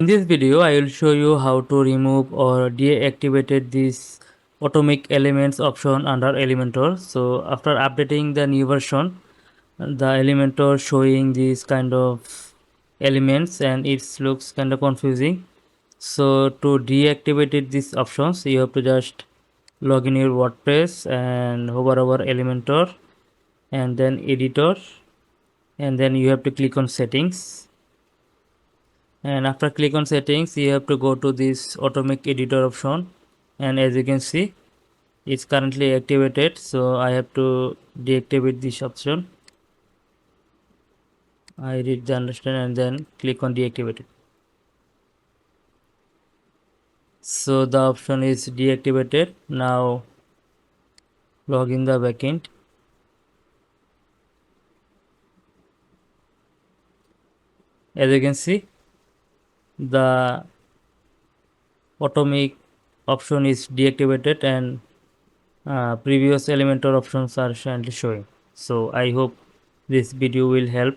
In this video, I will show you how to remove or deactivate this atomic elements option under Elementor. So after updating the new version, the Elementor showing these kind of elements and it looks kind of confusing. So to deactivate these options, you have to just log in your WordPress and hover over Elementor and then editor, and then you have to click on settings, and after click on settings you have to go to this atomic editor option, and as you can see it's currently activated, so I have to deactivate this option. I read the understand and then click on deactivate it. So the option is deactivated. Now log in the backend. As you can see, the atomic option is deactivated and previous Elementor options are currently showing. So I hope this video will help.